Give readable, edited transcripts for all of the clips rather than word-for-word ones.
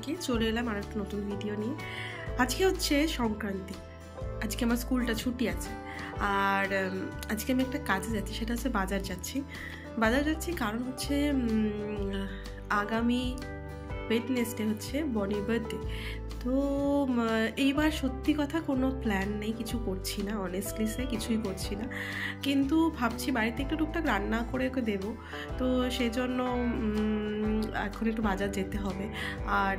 সবাইকে, চলে এলাম আর একটা নতুন ভিডিও নিয়ে। আজকে হচ্ছে সংক্রান্তি, আজকে আমার স্কুলটা ছুটি আছে। আর আজকে আমি একটা কাজে যাচ্ছি, সেটা হচ্ছে বাজার যাচ্ছি। কারণ হচ্ছে আগামী ওয়েডনেসডে হচ্ছে বনির বার্থডে। তো এইবার সত্যি কথা কোনো প্ল্যান নেই, কিছু করছি না, অনেস্টলি কিছুই করছি না। কিন্তু ভাবছি বাড়িতে একটু টুকটাক রান্না করে ওকে দেবো, তো সেই জন্য এখন একটু বাজার যেতে হবে। আর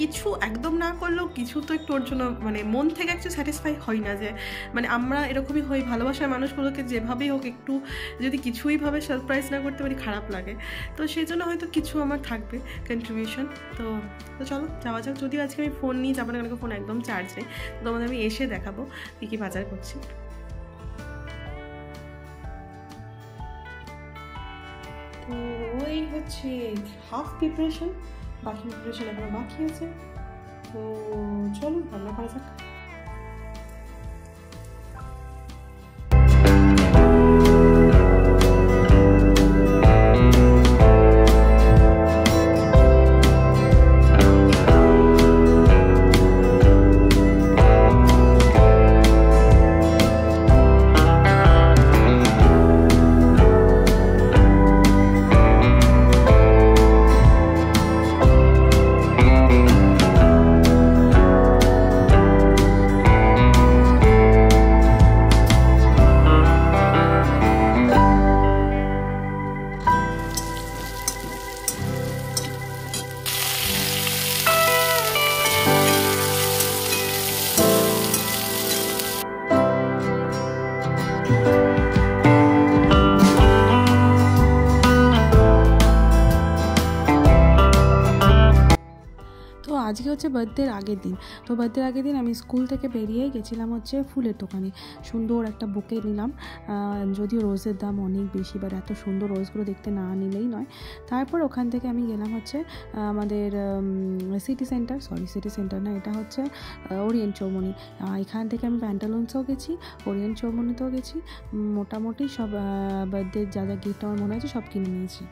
কিছু একদম না করলেও কিছু তো একটু ওর জন্য মানে মন থেকে একটু স্যাটিসফাই হই না, যে মানে আমরা এরকমই হই, ভালোবাসার মানুষগুলোকে যেভাবেই হোক একটু যদি কিছুইভাবে সারপ্রাইজ না করতে পারি খারাপ লাগে। তো সেই জন্য হয়তো কিছু আমার থাকবে কন্ট্রিবিউশন। তো চলো যাওয়া যাক। যদিও আজকে আমি ফোন নিয়ে যাবো না, কারণ ফোন একদম চার্জ নেই। তো তোমাদের আমি এসে দেখাবো কী কী বাজার করছি। তো ওই হচ্ছে হাফ প্রিপারেশন, বাকি প্রিপারেশন এখনো বাকি আছে। তো চলো রান্না করা যাক। আজকে হচ্ছে বার্থডের আগের দিন। তো বার্থডের আগের দিন আমি স্কুল থেকে বেরিয়ে গেছিলাম হচ্ছে ফুলের দোকানে, সুন্দর একটা বুকে নিলাম। যদিও রোজের দাম অনেক বেশি, বাট এত সুন্দর রোজগুলো দেখতে না নিলেই নয়। তারপর ওখান থেকে আমি গেলাম হচ্ছে আমাদের সিটি সেন্টার না, এটা হচ্ছে ওরিয়েন্ট চৌমনি। এখান থেকে আমি প্যান্টালুন্সও গেছি, ওরিয়েন্ট চৌমনিতেও গেছি। মোটামুটি সব বার্থডের যা যা গিফট আমার মনে হচ্ছে সব কিনে নিয়েছি।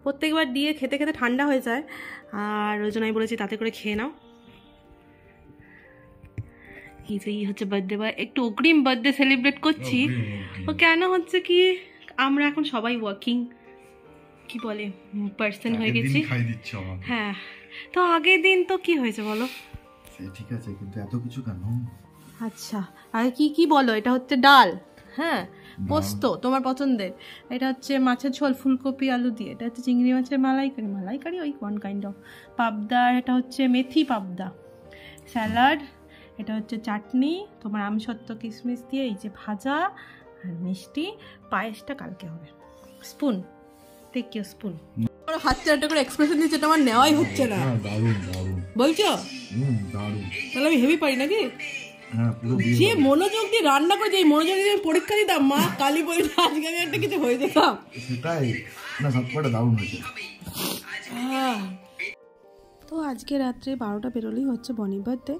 প্রত্যেকবার দিয়ে খেতে খেতে ঠান্ডা হয়ে যায়, আর ওই জন্য আমি বলেছি তাতে করে খেয়ে নাও। এই হচ্ছে বার্থডে বয়, একটু অগ্রিম বার্থডে সেলিব্রেট করছি। ও কেন হচ্ছে কি, আমরা এখন সবাই ওয়ার্কিং কি বলে পার্সন হয়ে গেছি। হ্যাঁ, তো আগের দিন তো কি হয়েছে বলো? ঠিক আছে, কিন্তু এত কিছু কেন? আচ্ছা, আগে কি কি বলো? এটা হচ্ছে ডাল, হ্যাঁ, পোস্ত তোমার পছন্দের। এটা হচ্ছে মাছের ঝোল ফুলকপি আলু দিয়ে। এটা হচ্ছে চিংড়ি মাছের মালাইকারি ওই ওয়ান কাইন্ড অফ পাবদা। এটা হচ্ছে মেথি পাবদা। স্যালাড, এটা হচ্ছে চাটনি তোমার আমসত্ত্ব কিশমিশ দিয়ে, এই যে ভাজা আর মিষ্টি। পায়েসটা কালকে হবে। Spoon, take your spoon. হাতটা একটা করে এক্সপ্রেশন দিচ্ছে, এটা আমার নেওয়াই হচ্ছে না। বলছো তাহলে আমি হেভি পারি নাকি? যে মনোযোগ দিয়ে রান্না করে, যে মনোযোগ দিয়ে পরীক্ষা দিতাম, মা কালী বই, আজকে আমি একটা কিছু হয়ে যেতাম। সেটাই না, সবকটা দারুণ হয়েছে। তো আজকে রাত্রে 12টা বেরোলেই হচ্ছে বনির বার্থডে।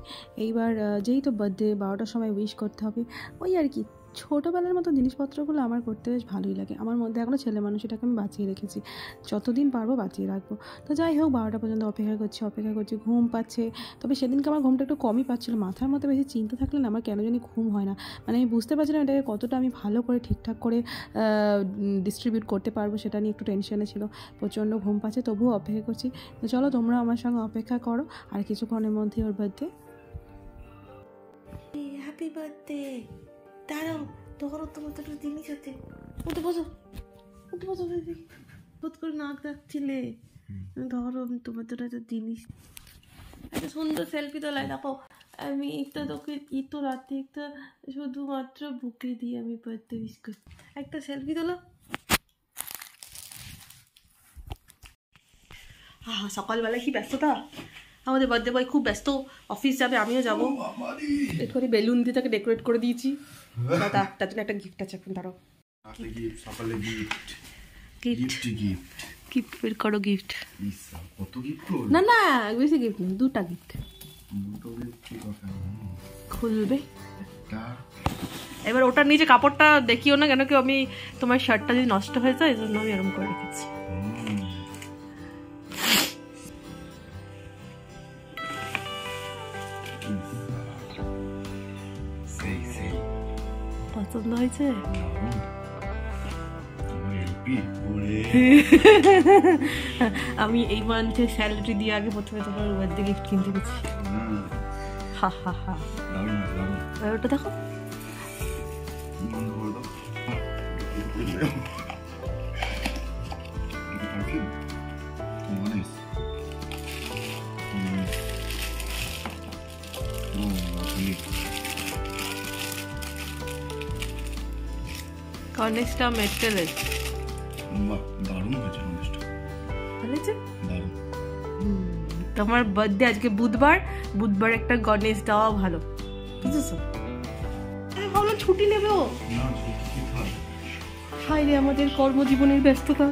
এইবার যেই তো বার্থডে 12টার সময় উইশ করতে হবে, ওই আর কি। ছোটোবেলার মতো জিনিসপত্রগুলো আমার করতে বেশ ভালোই লাগে। আমার মধ্যে এখনও ছেলে মানুষ, এটাকে আমি বাঁচিয়ে রেখেছি, যতদিন পারবো বাঁচিয়ে রাখবো। তো যাই হোক, 12টা পর্যন্ত অপেক্ষা করছি, ঘুম পাচ্ছে। তবে সেদিনকে আমার ঘুমটা একটু কমই পাচ্ছিলো। মাথার মধ্যে বেশি চিন্তা থাকলে না আমার কেন জানি ঘুম হয় না। মানে আমি বুঝতে পারছিলাম এটাকে কতটা আমি ভালো করে ঠিকঠাক করে ডিস্ট্রিবিউট করতে পারবো, সেটা নিয়ে একটু টেনশনে ছিল। প্রচণ্ড ঘুম পাচ্ছে, তবুও অপেক্ষা করছি। তো চলো তোমরা আমার সঙ্গে অপেক্ষা করো, আর কিছুক্ষণের মধ্যে ওর বার্থডে। Happy birthday. দাঁড়াও, ধরো তোমার তো জিনিস আছে, বসো বেবি, বোধ করে নাক ডাকছিলে। ধরো তোমার তো একটা জিনিস, একটা সুন্দর সেলফি তোলাই। দেখো আমি একটা তোকে তো রাতে একটা শুধুমাত্র বুকে দিয়ে আমি বার্থডে উইশ করি। একটা সেলফি তোলো। সকালবেলা কি ব্যস্ততা, আমাদের বার্থডে বয় খুব ব্যস্ত, অফিস যাবে, আমিও যাবো। একটুখানি বেলুন দিয়ে তাকে ডেকোরেট করে দিয়েছি। দাদা তার জন্য একটা গিফট আছে, এখন তারও গিফট বের করো। গিফট না না বেশি গিফট নেই, দুটা গিফট খুলবে। এবার ওটার নিচে কাপড়টা দেখিও না, কেন কি আমি তোমার শার্টটা যদি নষ্ট হয়ে যায় এই জন্য আমি এরকম করে রেখেছি। পছন্দ হয়েছে? আমি এই মান্থে স্যালারি দিয়ে আগে প্রথমে তোমার বার্থডে গিফট কিনতে গেছি। হা হা হা, ওটা দেখো। গণেশটা মেটালের দারুণ হয়েছে। ভালো তোমার বার্থডে আজকে বুধবার, বুধবার একটা গণেশ দেওয়া ভালো, বুঝেছো? ভাবলাম ছুটি নেবে ও। হাই রে আমাদের কর্মজীবনের ব্যস্ততা।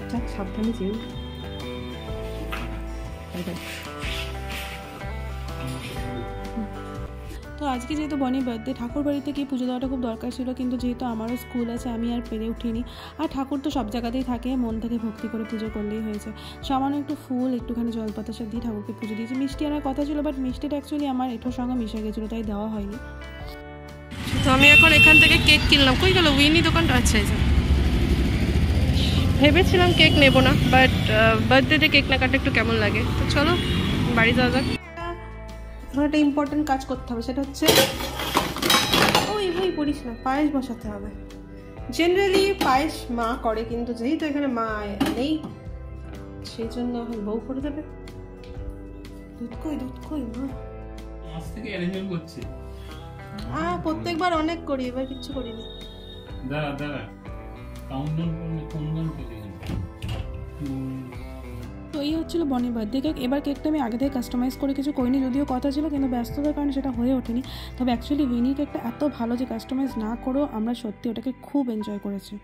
যাক সাবধানে যেও। তো আজকে যেহেতু বনির বার্থডে, ঠাকুর বাড়িতে গিয়ে পুজো দেওয়াটা খুব দরকার ছিল, কিন্তু যেহেতু আমারও স্কুল আছে আমি আর পেরে উঠিনি। আর ঠাকুর তো সব জায়গাতেই থাকে, মন থেকে ভক্তি করে পুজো করলেই হয়েছে। সামান্য একটু ফুল, একটুখানি জলপাতাসা দিয়ে ঠাকুরকে পুজো দিয়েছি। মিষ্টি আনার কথা ছিল, বাট মিষ্টিটা অ্যাকচুয়ালি আমার এঠোর সঙ্গে মিশে গেছিলো, তাই দেওয়া হয়নি। তো আমি এখন এখান থেকে কেক কিনলাম। কই গেল উইনি দোকানটা? আচ্ছা এই যে, ভেবেছিলাম কেক নেব না, বাট বার্থডেতে কেক না কাটা একটু কেমন লাগে। তো চলো বাড়ি যাওয়া যাক। একটা ইম্পর্টেন্ট কাজ করতে হবে, সেটা হচ্ছে ওই ভাই পড়িস না, পায়েস বসাতে হবে। জেনারেলি পায়েস মা করে, কিন্তু যেহেতু এখানে মা নেই সেই জন্য এখন বউ করে দেবে। দুধ কই মা? আজ থেকে অ্যারেঞ্জমেন্ট করছি। প্রত্যেকবার অনেক করি, এবার কিচ্ছু করিনি। দাঁড়া কাউন্টডাউন করলে কোনজন চলে গেল। তো এই হচ্ছিল বনির বার্থডে কেক। এবার কেকটা আমি আগে থেকে কাস্টমাইজ করে কিছু করিনি, যদিও কথা ছিল, কিন্তু ব্যস্ততার কারণে সেটা হয়ে ওঠেনি। তবে অ্যাকচুয়ালি উইনির কেকটা এত ভালো যে কাস্টমাইজ না করেও আমরা সত্যি ওটাকে খুব এনজয় করেছি।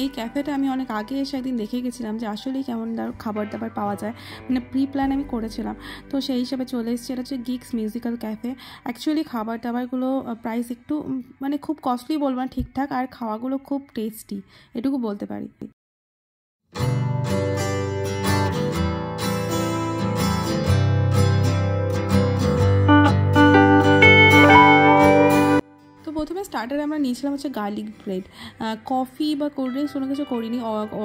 এই ক্যাফেটা আমি অনেক আগে এসে একদিন দেখে গেছিলাম যে আসলেই কেমন খাবার দাবার পাওয়া যায়, মানে প্রি প্ল্যান আমি করেছিলাম। তো সেই হিসেবে চলে এসেছি। এটা হচ্ছে গিক্স মিউজিক্যাল ক্যাফে। অ্যাকচুয়ালি খাবার দাবারগুলো প্রাইস একটু মানে খুব কস্টলি বলবো না, ঠিকঠাক, আর খাওয়াগুলো খুব টেস্টি, এটুকু বলতে পারি। প্রথমে স্টার্টারে আমরা নিয়েছিলাম হচ্ছে গার্লিক ব্রেড। কফি বা কোল্ড ড্রিঙ্কস কোনো কিছু করিনি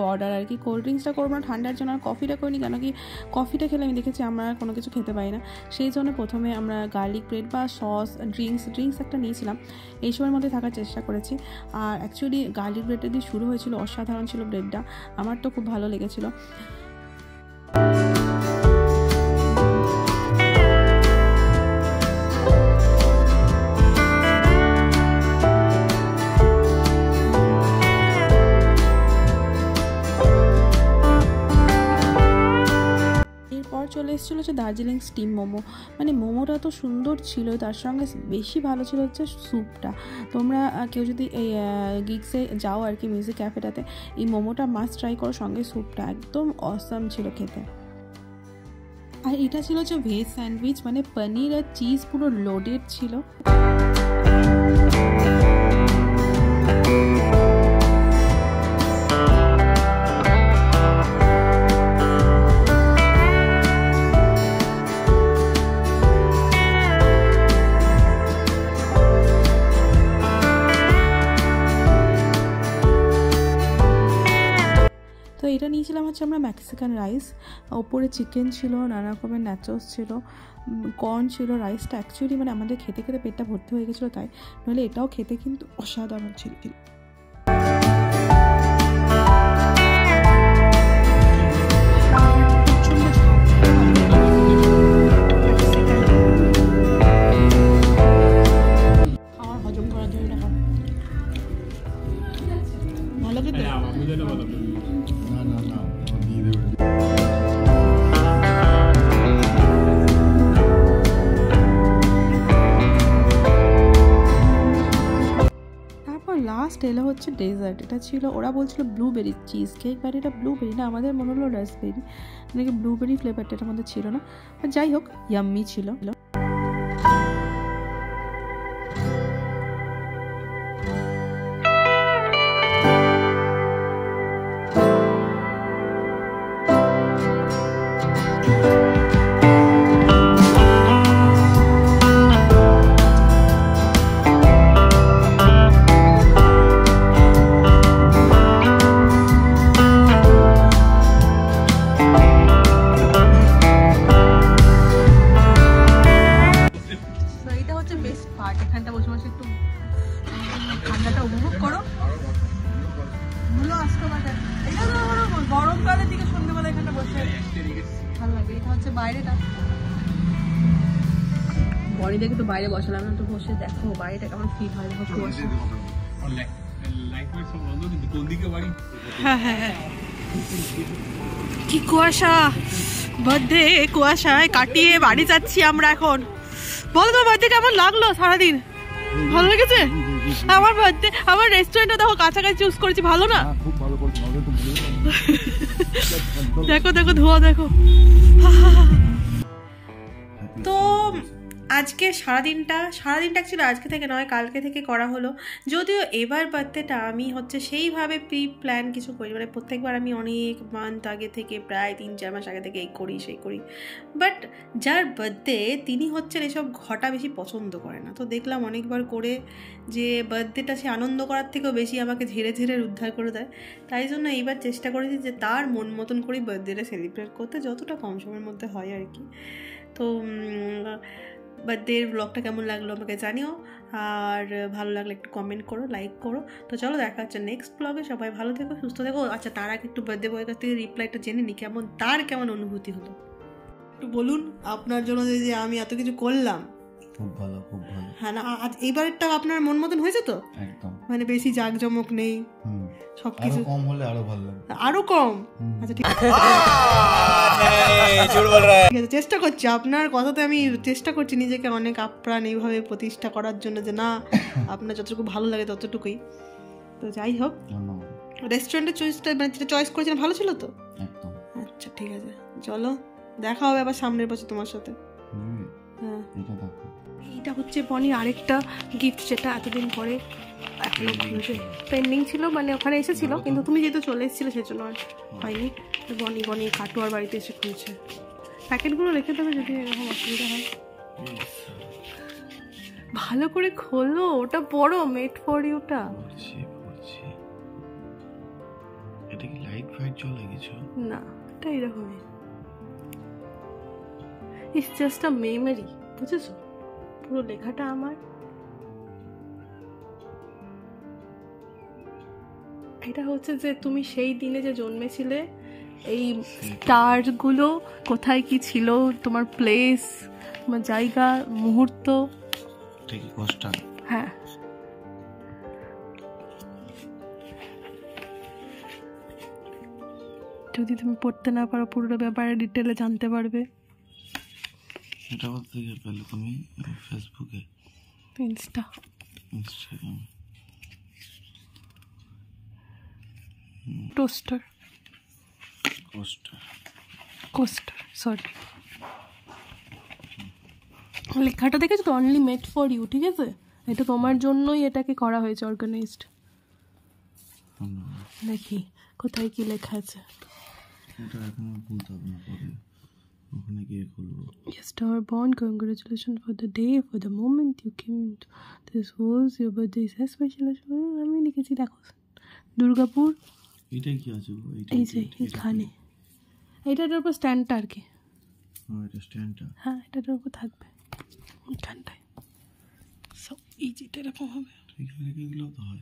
অর্ডার আর কি। কোল্ড ড্রিঙ্কসটা করবো না ঠান্ডার জন্য, আর কফিটা করিনি, কেন কি কফিটা খেলে আমি দেখেছি আমরা কোনো কিছু খেতে পারি না, সেই জন্য প্রথমে আমরা গার্লিক ব্রেড বা সস ড্রিঙ্কস একটা নিয়েছিলাম। এই সময়ের মধ্যে থাকার চেষ্টা করেছি। আর অ্যাকচুয়ালি গার্লিক ব্রেডটা দিয়ে শুরু হয়েছিল, অসাধারণ ছিল ব্রেডটা, আমার তো খুব ভালো লেগেছিলো। চলে এসেছিলো হচ্ছে দার্জিলিং স্টিম মোমো। মানে মোমোটা তো সুন্দর ছিল, তার সঙ্গে বেশি ভালো ছিল হচ্ছে স্যুপটা। তোমরা কেউ যদি এই গিগসে যাও আর কি, মিউজিক ক্যাফেটাতে, এই মোমোটা মাস্ট ট্রাই করো, সঙ্গে স্যুপটা একদম অসাম ছিল খেতে। আর এটা ছিল হচ্ছে ভেজ স্যান্ডউইচ, মানে পনির আর চিজ পুরো লোডেড ছিল। তো এটা নিয়েছিলাম হচ্ছে আমরা মেক্সিকান রাইস, ওপরে চিকেন ছিল, নানা রকমের ন্যাচোস ছিল, কর্ন ছিল। রাইসটা অ্যাকচুয়ালি মানে আমাদের খেতে খেতে পেটটা ভর্তি হয়ে গেছিলো, তাই নাহলে এটাও খেতে কিন্তু অসাধারণ ছিল। হজম করার জন্য ভালো খেতে। না দিয়ে দেবে। লাস্ট এলো হচ্ছে ডেজার্ট। এটা ছিল, ওরা বলছিল ব্লুবেরি চিজ কেক, বাট এটা ব্লুবেরি না, আমাদের মনে হলো রাসবেরি, নাকি ব্লুবেরি ফ্লেভারটা এটার মধ্যে ছিল না। যাই হোক, ইয়াম্মি ছিল। এখানটা বসে বসে একটু ঠান্ডাটা উপভোগ করো। গরমকালের দিকে সন্ধ্যেবেলা এখানটা বসে ভালো লাগে। এটা হচ্ছে বাইরেটা, বডি দেখে তো বাইরে বসালাম না, তো বসে দেখো বাইরেটা কেমন ফিল হয়। দেখো কুয়াশা, হ্যাঁ কি কুয়াশা, বার্থডে কুয়াশায় কাটিয়ে বাড়ি যাচ্ছি আমরা এখন। বলো তোমার বার্থডে কেমন লাগলো সারাদিন? ভালো লেগেছে? আমার বার্থডে, আমার রেস্টুরেন্টে দেখো কাছাকাছি চুজ করেছি, ভালো না? দেখো দেখো ধোয়া দেখো। তো আজকে সারাদিনটা অ্যাকচুয়ালি আজকে থেকে নয়, কালকে থেকে করা হলো। যদিও এবার বার্থডেটা আমি হচ্ছে সেইভাবে প্রি প্ল্যান কিছু করি, মানে প্রত্যেকবার আমি অনেক মান্থ আগে থেকে, প্রায় 3-4 মাস আগে থেকে এই করি সেই করি। বাট যার বার্থডে তিনি হচ্ছেন এসব ঘটা বেশি পছন্দ করে না। তো দেখলাম অনেকবার করে যে বার্থডেটা সে আনন্দ করার থেকেও বেশি আমাকে ঝেড়ে ঝেড়ে উদ্ধার করে দেয়। তাই জন্য এইবার চেষ্টা করেছি যে তার মন মতন করেই বার্থডেটা সেলিব্রেট করতে, যতটা কম সময়ের মধ্যে হয় আর কি। তো বার্থডের ব্লগটা কেমন লাগলো আমাকে জানিও, আর ভালো লাগলে একটু কমেন্ট করো, লাইক করো। তো চলো দেখা হচ্ছে নেক্সট ব্লগে। সবাই ভালো থেকো, সুস্থ থেকো। আচ্ছা, তার আগে একটু বার্থডে বয়ের কাছ থেকে রিপ্লাইটা জেনে নি, কেমন অনুভূতি হলো একটু বলুন। আপনার জন্য যে আমি এত কিছু করলাম, খুব ভালো। হ্যাঁ না, আজ এইবারেরটা আপনার মন মতন হয়েছে তো? একদম, মানে বেশি জাঁকজমক নেই, সবকিছু কম হলে আরো ভালো লাগবে। আরো কম? আচ্ছা ঠিক আছে, চেষ্টা করছি। আপনার কথাতে আমি চেষ্টা করছি নিজেকে অনেক আপ্রাণ এইভাবে প্রতিষ্ঠা করার জন্য, যে না আপনার যতটুকু ভালো লাগে ততটুকুই। তো যাই হোক, রেস্টুরেন্টের চয়েসটা মানে যেটা চয়েস করেছিলাম ভালো ছিল তো? একদম। আচ্ছা ঠিক আছে, চলো দেখা হবে আবার সামনের বছর তোমার সাথে। হ্যাঁ, এইটা হচ্ছে বনির আরেকটা গিফট, যেটা এতদিন পরে এখনো পেন্ডিং ছিল, মানে ওখানে এসেছিল কিন্তু তুমি যেহেতু চলে এসেছিলে সেজন্য আর হয়নি। তো বনি কাটুয়ার বাড়িতে এসে খুলছে। প্যাকেটগুলো রেখে দেবে যদি এরকম অসুবিধা হয়। ভালো করে খোলো, ওটা বড় মেড ফর ইউটা। এটা কি লাইট ফাইট জ্বলে কিছু? না, এটা এরকমই, ইটস জাস্ট আ মেমরি, বুঝেছো? পুরো লেখাটা আমার। এটা হচ্ছে যে তুমি সেই দিনে যে জন্মেছিলে, এই স্টারগুলো কোথায় কি ছিল, তোমার প্লেস, তোমার জায়গা, মুহূর্ত। হ্যাঁ, যদি তুমি পড়তে না পারো পুরোটা ব্যাপারে ডিটেলে জানতে পারবে। এটা কোথা থেকে পেলে তুমি? ফেসবুকে, ইনস্টাগ্রাম? কোস্টার সরি, লেখাটা দেখেছো তো, অনলি মেড ফর ইউ, ঠিক আছে? এটা তোমার জন্যই এটাকে করা হয়েছে, অর্গানাইজড। দেখি কোথায় কি লেখা আছে। এটা এখন খুলতে হবে না, পরে ওখানে গিয়ে খুলবো। Yes, our born, congratulations for the day, for the moment you came to this world, your birthday is special. আমি লিখেছি দেখো, দুর্গাপুর। এটা কি আছে গো? এই যে এখানে, এটার উপর স্ট্যান্ডটা আর কি। এটা স্ট্যান্ডটা? হ্যাঁ, এটার উপর থাকবে এখানটায়। সো এই যেটা এরকম হবে, এখানে কি দিলেও তো হয়।